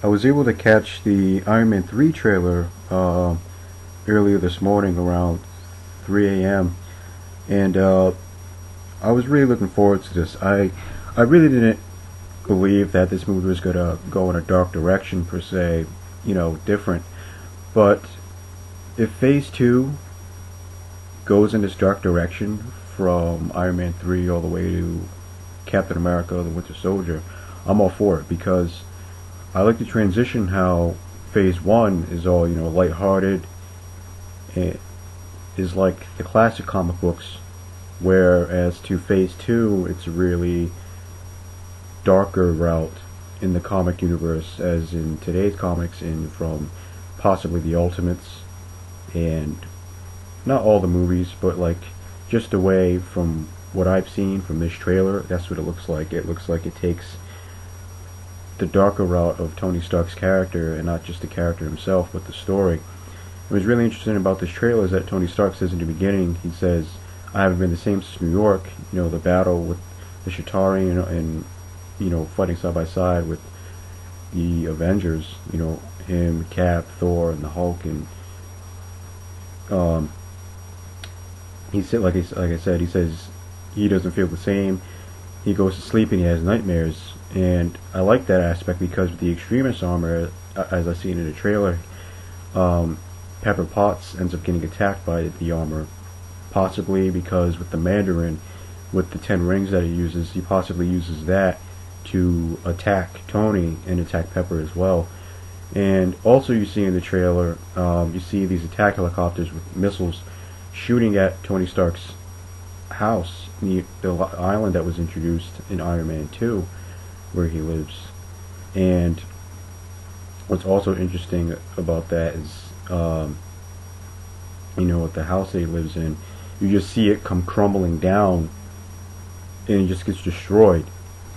I was able to catch the Iron Man 3 trailer earlier this morning around 3 a.m. and I was really looking forward to this. I really didn't believe that this movie was going to go in a dark direction per se, different. But if Phase 2 goes in this dark direction from Iron Man 3 all the way to Captain America, the Winter Soldier, I'm all for it because I like the transition how Phase 1 is all, lighthearted. It is like the classic comic books, whereas to Phase 2 it's really darker route in the comic universe as in today's comics and from possibly the Ultimates and not all the movies, but like just away from what I've seen from this trailer, that's what it looks like. It looks like it takes the darker route of Tony Stark's character and not just the character himself but the story. What was really interesting about this trailer is that Tony Stark says in the beginning, he says, I haven't been the same since New York, the battle with the Chitauri and fighting side by side with the Avengers, him, Cap, Thor, and the Hulk, and he said, like I said, he says he doesn't feel the same. He goes to sleep and he has nightmares, and I like that aspect because with the Extremis armor, as I seen in the trailer, Pepper Potts ends up getting attacked by the armor, possibly because with the Mandarin, with the 10 rings that he uses, he possibly uses that to attack Tony and attack Pepper as well. And also you see in the trailer, you see these attack helicopters with missiles shooting at Tony Stark's house, the island that was introduced in Iron Man 2, where he lives. And what's also interesting about that is, with the house that he lives in, you just see it come crumbling down and it just gets destroyed.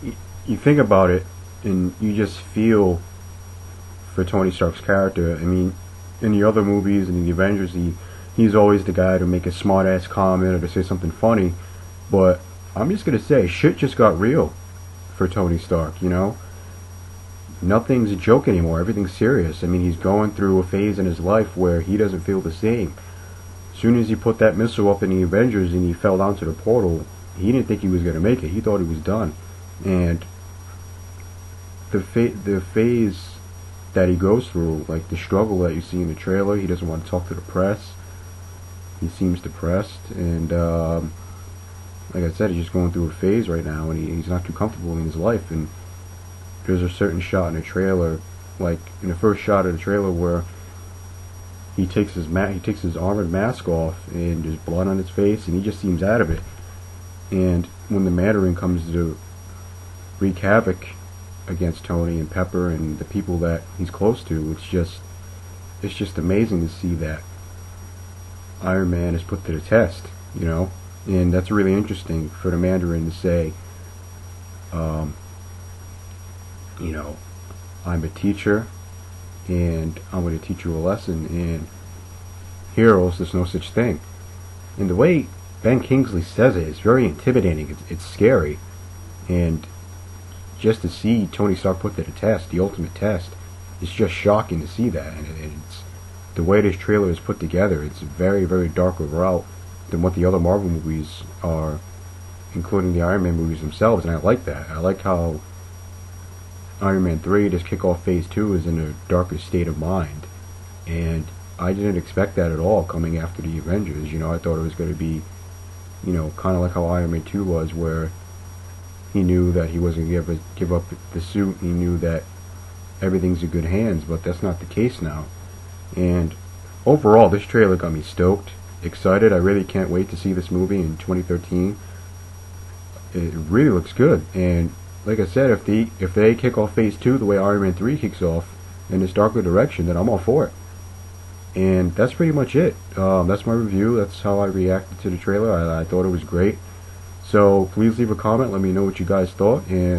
You think about it and you just feel for Tony Stark's character. I mean, in the other movies and in the Avengers, he's always the guy to make a smart ass comment or to say something funny, but I'm just gonna say shit just got real for Tony Stark. Nothing's a joke anymore, everything's serious. I mean, he's going through a phase in his life where he doesn't feel the same. As soon as he put that missile up in the Avengers and he fell down to the portal, he didn't think he was gonna make it. He thought he was done. And the phase that he goes through, like the struggle that you see in the trailer, he doesn't want to talk to the press. He seems depressed, and like I said, he's just going through a phase right now, and he's not too comfortable in his life. And there's a certain shot in the trailer, like in the first shot of the trailer, where he takes his armored mask off, and there's blood on his face, and he just seems out of it. And when the Mandarin comes to wreak havoc against Tony and Pepper and the people that he's close to, it's just amazing to see that Iron Man is put to the test, and that's really interesting for the Mandarin to say, I'm a teacher and I'm going to teach you a lesson, and heroes, there's no such thing. And the way Ben Kingsley says it is very intimidating. It's scary, and just to see Tony Stark put to the test, the ultimate test, it's just shocking to see that. And it's the way this trailer is put together. It's a very, very darker route than what the other Marvel movies are, including the Iron Man movies themselves. And I like that. I like how Iron Man 3, this kickoff Phase 2, is in a darker state of mind. And I didn't expect that at all coming after the Avengers. I thought it was going to be, kind of like how Iron Man 2 was, where he knew that he wasn't going to give up the suit. He knew that everything's in good hands, but that's not the case now. And overall, this trailer got me stoked, excited. I really can't wait to see this movie in 2013. It really looks good. And like I said, if they kick off Phase 2 the way Iron Man 3 kicks off in this darker direction, then I'm all for it. And that's pretty much it. That's my review. That's how I reacted to the trailer. I thought it was great. So please leave a comment. Let me know what you guys thought. And